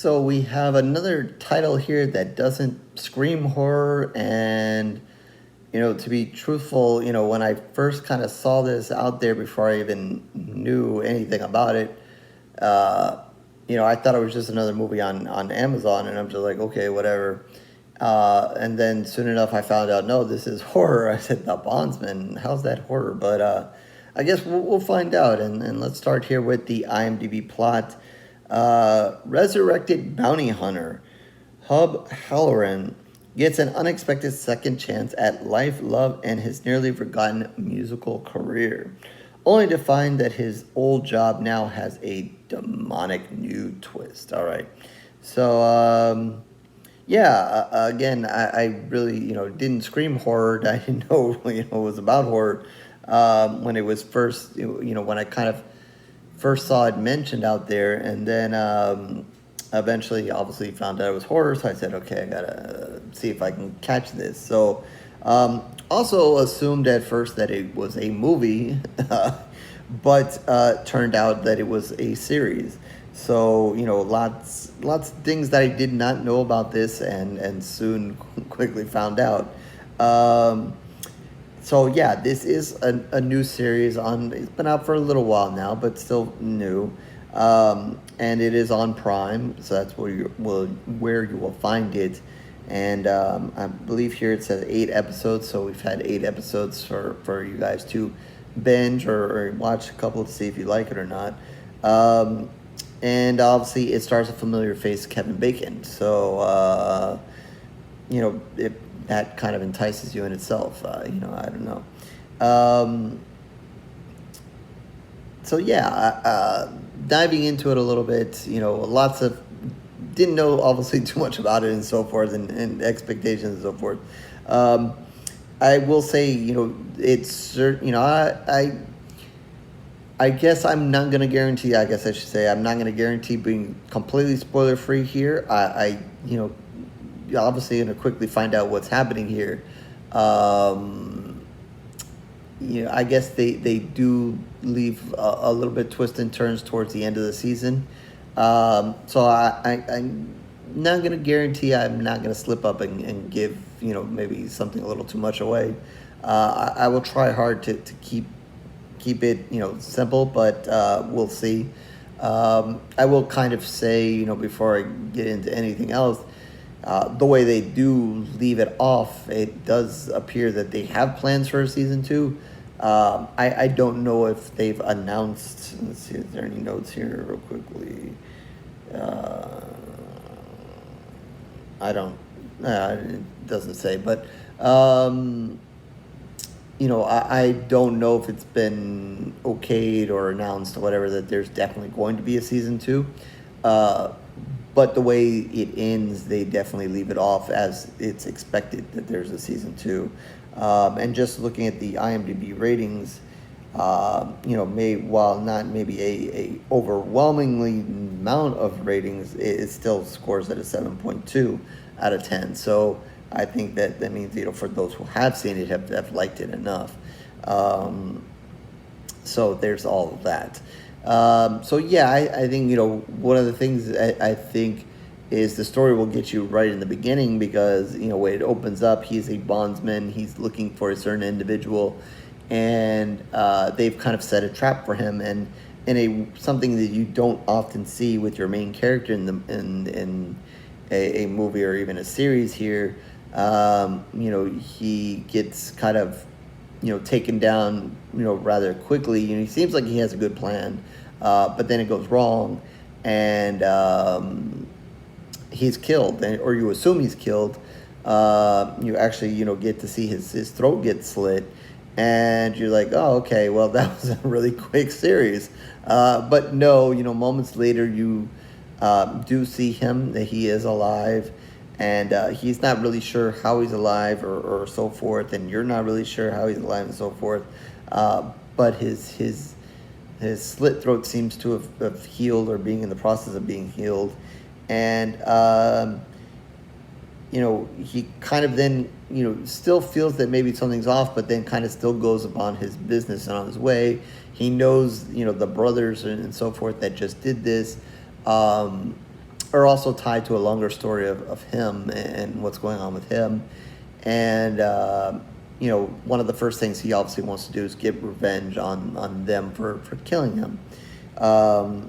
so we have another title here that doesn't scream horror, and to be truthful, when I first kind of saw this out there before I even knew anything about it, I thought it was just another movie on Amazon, and I'm just like, okay, whatever. And then soon enough, I found out, no, this is horror. I said, The Bondsman, how's that horror? But I guess we'll find out, and let's start here with the IMDb plot. Resurrected bounty hunter Hub Halloran gets an unexpected second chance at life, love, and his nearly forgotten musical career, only to find that his old job now has a demonic new twist. All right. So, again, I really, didn't scream horror. I didn't know, it was about horror when it was first, when I kind of first saw it mentioned out there, and then eventually, obviously, found out it was horror. So I said, okay, I gotta see if I can catch this. So, also assumed at first that it was a movie, but turned out that it was a series. So lots of things that I did not know about this, and soon quickly found out. So yeah, this is a new series on. It's been out for a little while now, but still new. And it is on Prime, so that's where you will find it. And I believe here it says 8 episodes, so we've had 8 episodes for you guys to binge or watch a couple to see if you like it or not. And obviously it stars a familiar face, Kevin Bacon. So that kind of entices you in itself. I don't know. So yeah, diving into it a little bit, lots of, didn't know obviously too much about it and so forth, and expectations and so forth. I will say, it's certain, I guess I'm not going to guarantee, I guess I should say, I'm not going to guarantee being completely spoiler free here. I obviously going to quickly find out what's happening here. I guess they do leave a little bit twists and turns towards the end of the season. So I'm not going to guarantee, I'm not going to slip up and give, maybe something a little too much away. I will try hard to keep it, simple, but we'll see. I will kind of say, before I get into anything else, the way they do leave it off, it does appear that they have plans for a season 2. I don't know if they've announced. Let's see, is there any notes here real quickly? I don't. It doesn't say, but I don't know if it's been okayed or announced or whatever that there's definitely going to be a season 2. But the way it ends, they definitely leave it off as it's expected that there's a season 2. And just looking at the IMDb ratings, while not maybe a overwhelmingly amount of ratings, it still scores at a 7.2 out of 10. So I think that means, for those who have seen it, have liked it enough. So there's all of that. So yeah, I think, one of the things I think is the story will get you right in the beginning, because, when it opens up, he's a bondsman, he's looking for a certain individual, and they've kind of set a trap for him, and in something that you don't often see with your main character in a movie or even a series here. He gets kind of, taken down, rather quickly. He seems like he has a good plan, but then it goes wrong, and he's killed, or you assume he's killed. You actually, get to see his throat get slit, and you're like, oh, okay, well, that was a really quick series. But no, moments later, you do see him, that he is alive, and he's not really sure how he's alive or so forth, and you're not really sure how he's alive and so forth. But his slit throat seems to have healed, or being in the process of being healed. And, he kind of then, still feels that maybe something's off, but then kind of still goes upon his business and on his way. He knows, the brothers and so forth that just did this. are also tied to a longer story of him and what's going on with him. And, one of the first things he obviously wants to do is get revenge on them for killing him. I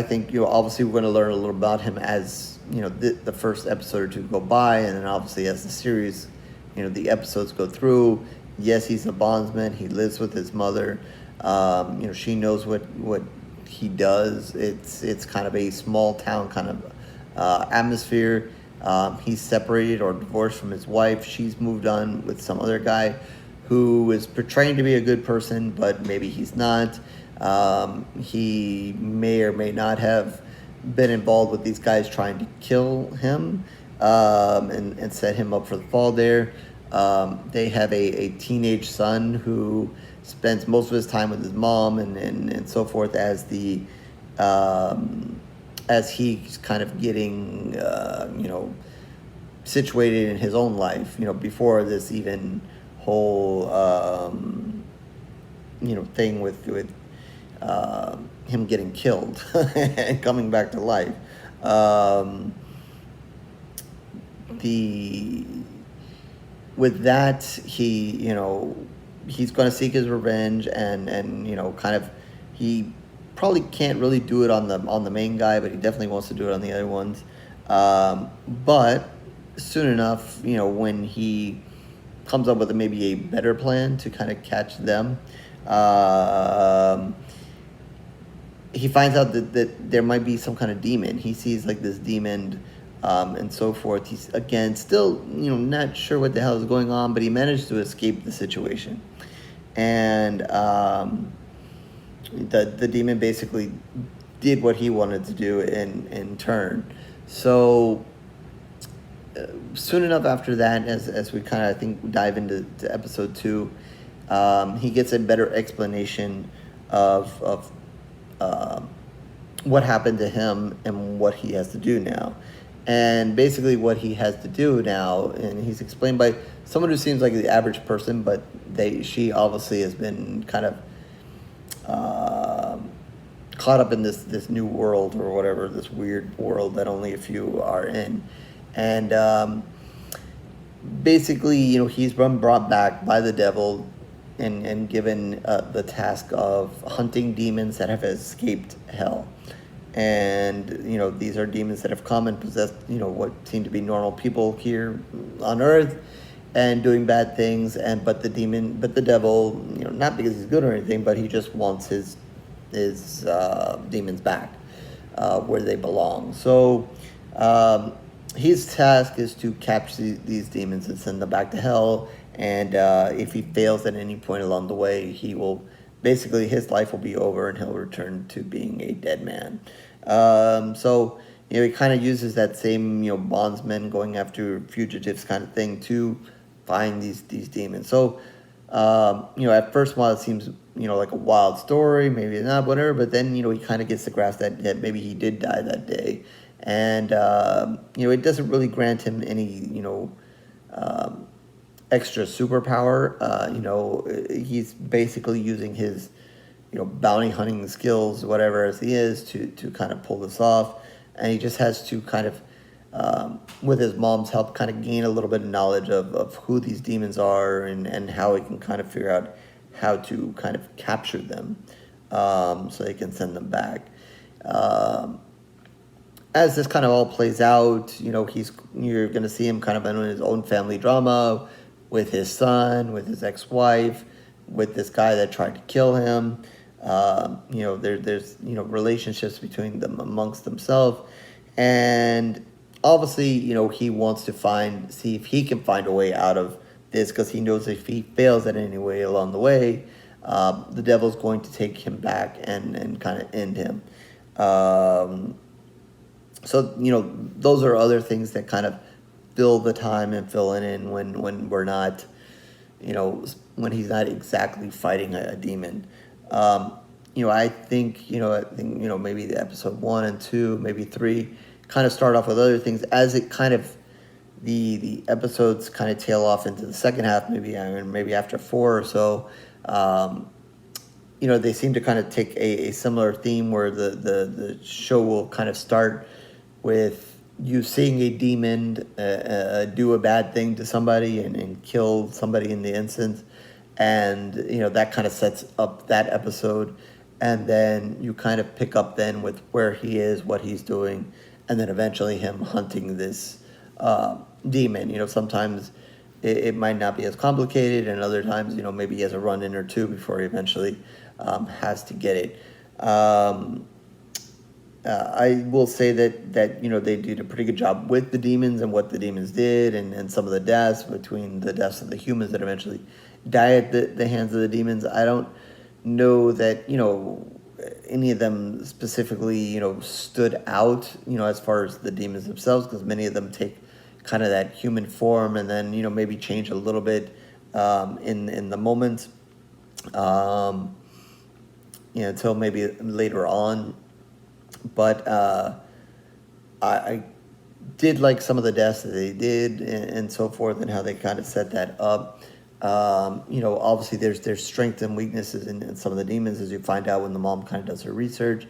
think, obviously we're going to learn a little about him as, the first episode or two go by. And then obviously as the series, the episodes go through. Yes, he's a bondsman. He lives with his mother. She knows what he does. It's kind of a small town kind of atmosphere. He's separated or divorced from his wife. She's moved on with some other guy who is portraying to be a good person, but maybe he's not. He may or may not have been involved with these guys trying to kill him and set him up for the fall there. They have a teenage son who spends most of his time with his mom and so forth as he's kind of getting, situated in his own life, before this even whole, thing with him getting killed and coming back to life. With that, he's going to seek his revenge and kind of, he probably can't really do it on the main guy, but he definitely wants to do it on the other ones. But soon enough, when he comes up with maybe a better plan to kind of catch them, he finds out that there might be some kind of demon. He sees like this demon and so forth. He's, again, still, not sure what the hell is going on, but he managed to escape the situation. And the demon basically did what he wanted to do in turn. So soon enough after that, as we kind of, I think, dive into episode 2, he gets a better explanation of what happened to him and what he has to do now. And basically what he has to do now, and he's explained by someone who seems like the average person, but she obviously has been kind of caught up in this new world or whatever, this weird world that only a few are in. And basically, he's been brought back by the devil and given the task of hunting demons that have escaped hell. And these are demons that have come and possessed what seem to be normal people here on Earth and doing bad things. But the devil, not because he's good or anything, but he just wants his demons back where they belong. So his task is to capture these demons and send them back to hell. And if he fails at any point along the way, he will basically, his life will be over and he'll return to being a dead man. So he kind of uses that same bondsman going after fugitives kind of thing to find these demons. So at first while it seems like a wild story, maybe not, whatever, but then he kind of gets the grasp that maybe he did die that day. And it doesn't really grant him any extra superpower. He's basically using his bounty hunting skills, whatever as he is, to kind of pull this off. And he just has to kind of, with his mom's help, kind of gain a little bit of knowledge of who these demons are and how he can kind of figure out how to kind of capture them so they can send them back. As this kind of all plays out, you're going to see him kind of in his own family drama with his son, with his ex-wife, with this guy that tried to kill him. There's relationships between them amongst themselves, and obviously he wants to see if he can find a way out of this, because he knows if he fails in any way along the way, the devil's going to take him back and kind of end him. So those are other things that kind of fill the time and fill it in when we're not, when he's not exactly fighting a demon. I think maybe the episode 1 and 2, maybe 3, kind of start off with other things as it kind of, the episodes kind of tail off into the second half, maybe after 4 or so. they seem to kind of take a similar theme where the show will kind of start with you seeing a demon do a bad thing to somebody and kill somebody in the instance. And, that kind of sets up that episode. And then you kind of pick up then with where he is, what he's doing, and then eventually him hunting this demon. Sometimes it might not be as complicated, and other times, maybe he has a run-in or two before he eventually has to get it. I will say that they did a pretty good job with the demons and what the demons did, and some of the deaths, between the deaths of the humans that eventually die at the hands of the demons. I don't know that any of them specifically stood out as far as the demons themselves, because many of them take kind of that human form and then maybe change a little bit in the moment until maybe later on. But I did like some of the deaths that they did and so forth, and how they kind of set that up. Obviously there's strengths and weaknesses in some of the demons, as you find out when the mom kind of does her research.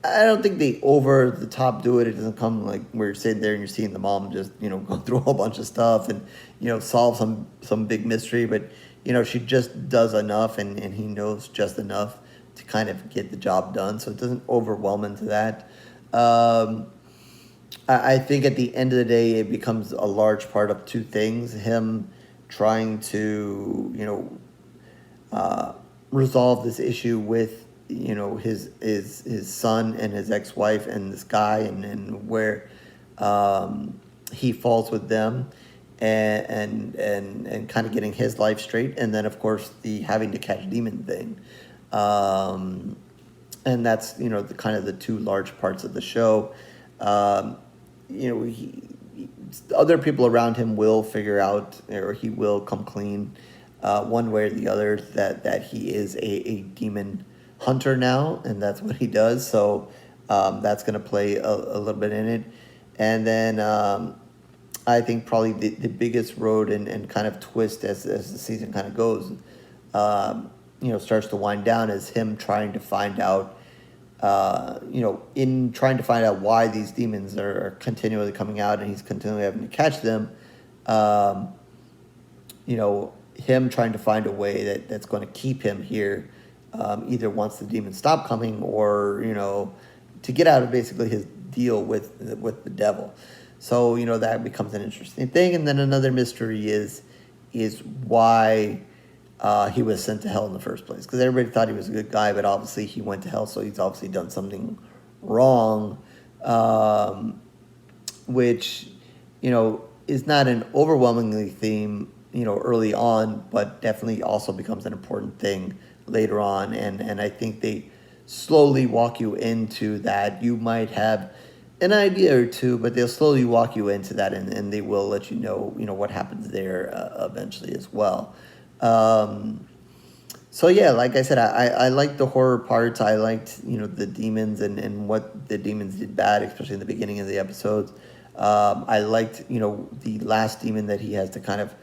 I don't think they over the top do it. It doesn't come like where you're sitting there and you're seeing the mom just go through a whole bunch of stuff and solve some big mystery, but she just does enough, and he knows just enough to kind of get the job done, so it doesn't overwhelm into that. I think at the end of the day, it becomes a large part of two things: him trying to resolve this issue with his son and his ex-wife and this guy, and where he falls with them, and kind of getting his life straight, and then of course the having to catch demon thing. And that's the kind of the two large parts of the show. Other people around him will figure out, or he will come clean one way or the other, that he is a demon hunter now, and that's what he does. So that's going to play a little bit in it. And then I think probably the biggest road and kind of twist as the season kind of goes, starts to wind down, is him trying to find out, in trying to find out why these demons are continually coming out, and he's continually having to catch them. Him trying to find a way that's going to keep him here, either once the demons stop coming, or to get out of basically his deal with the devil. So that becomes an interesting thing. And then another mystery is why he was sent to hell in the first place, because everybody thought he was a good guy, but obviously he went to hell, so he's obviously done something wrong, which is not an overwhelmingly theme early on, but definitely also becomes an important thing later on, and I think they slowly walk you into that. You might have an idea or two, but they'll slowly walk you into that, and they will let you know what happens there eventually as well. So yeah, like I said, I liked the horror parts. I liked, the demons and what the demons did bad, especially in the beginning of the episodes. I liked, the last demon that he has to kind of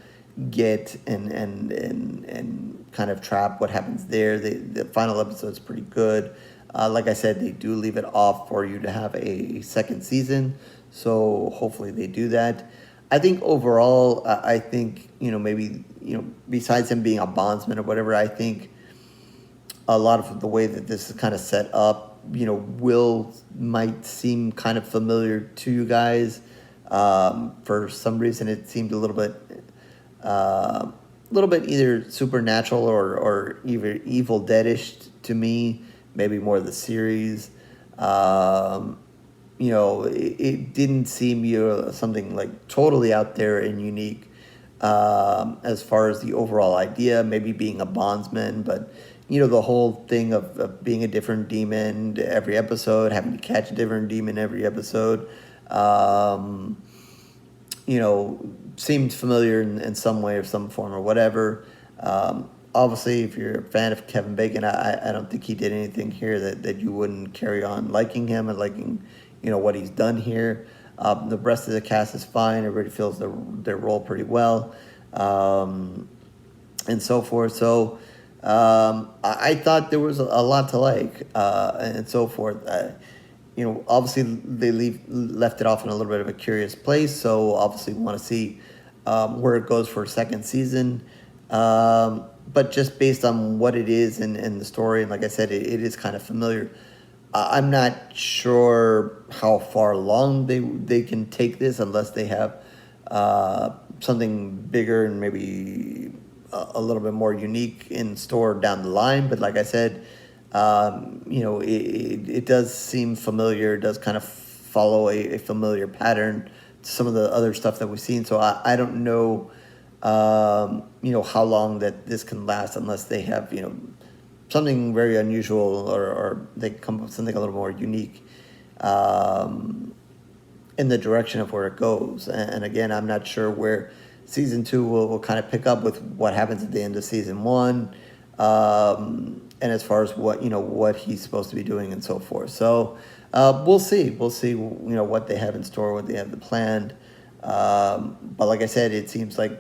get and kind of trap, what happens there. The final episode's pretty good. Like I said, they do leave it off for you to have a second season, so hopefully they do that. I think overall, I think, maybe, besides him being a bondsman or whatever, I think a lot of the way that this is kind of set up, might seem kind of familiar to you guys. For some reason, it seemed a little bit either supernatural or either Evil Dead-ish to me, maybe more of the series. It didn't seem something like totally out there and unique as far as the overall idea, maybe being a bondsman, but the whole thing of being a different demon every episode, having to catch a different demon every episode, seemed familiar in some way or some form or whatever. Obviously, if you're a fan of Kevin Bacon, I don't think he did anything here that you wouldn't carry on liking him and liking, what he's done here. The rest of the cast is fine. Everybody feels their role pretty well, and so forth. So, I thought there was a lot to like, and so forth. Obviously they left it off in a little bit of a curious place, so obviously want to see where it goes for a second season. But just based on what it is and the story, and like I said, it is kind of familiar. I'm not sure how far along they can take this unless they have something bigger and maybe a little bit more unique in store down the line. But like I said, it does seem familiar. It does kind of follow a familiar pattern to some of the other stuff that we've seen. So I don't know, how long that this can last unless they have, something very unusual or they come up with something a little more unique in the direction of where it goes. And again, I'm not sure where season 2 will kind of pick up with what happens at the end of season 1. And as far as what he's supposed to be doing and so forth. So we'll see. We'll see, what they have in store, what they have planned. But like I said, it seems like,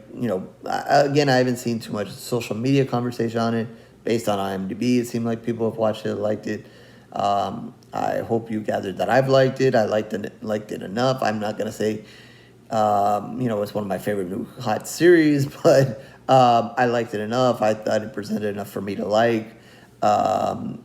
again, I haven't seen too much social media conversation on it. Based on IMDb, it seemed like people have watched it, liked it. I hope you gathered that I've liked it. I liked it enough. I'm not going to say, it's one of my favorite new hot series, but I liked it enough. I thought it presented enough for me to like. And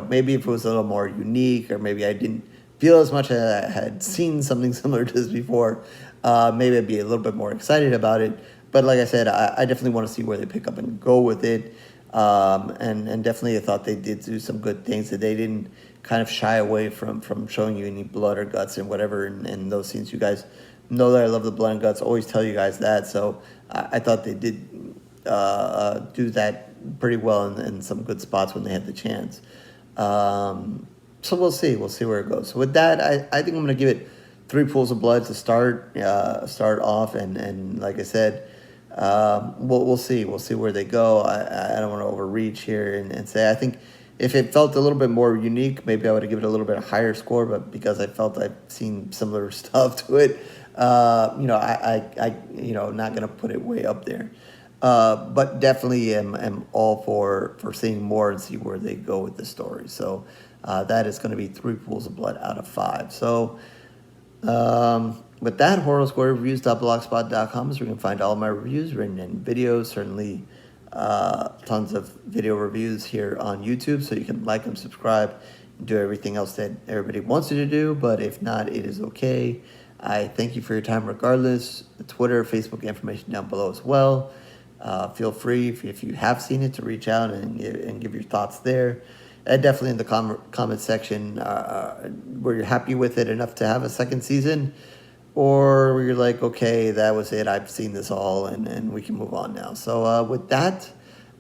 maybe if it was a little more unique, or maybe I didn't feel as much as I had seen something similar to this before, maybe I'd be a little bit more excited about it. But like I said, I definitely want to see where they pick up and go with it. And definitely I thought they did do some good things, that they didn't kind of shy away from showing you any blood or guts and whatever in those scenes. You guys know that I love the blood and guts, always tell you guys that. So I thought they did do that pretty well in some good spots when they had the chance. So we'll see where it goes. So with that, I think I'm going to give it 3 pools of blood to start off. And like I said, we'll see where they go. I don't want to overreach here and say, I think if it felt a little bit more unique, maybe I would have given it a little bit higher score, but because I felt I've seen similar stuff to it, I not going to put it way up there. But definitely am all for seeing more and see where they go with the story. So that is going to be 3 pools of blood out of 5. So with that, horrorsquarereviews.blogspot.com is where you can find all my reviews, written in videos, certainly tons of video reviews here on YouTube, so you can like and subscribe and do everything else that everybody wants you to do, but if not, it is okay. I thank you for your time regardless. The Twitter, Facebook information down below as well. Feel free, if you have seen it, to reach out and give your thoughts there. And definitely in the comment section where you're happy with it enough to have a second season, or where you're like, okay, that was it, I've seen this all, and we can move on now. So with that,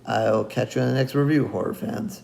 I'll catch you in the next review, horror fans.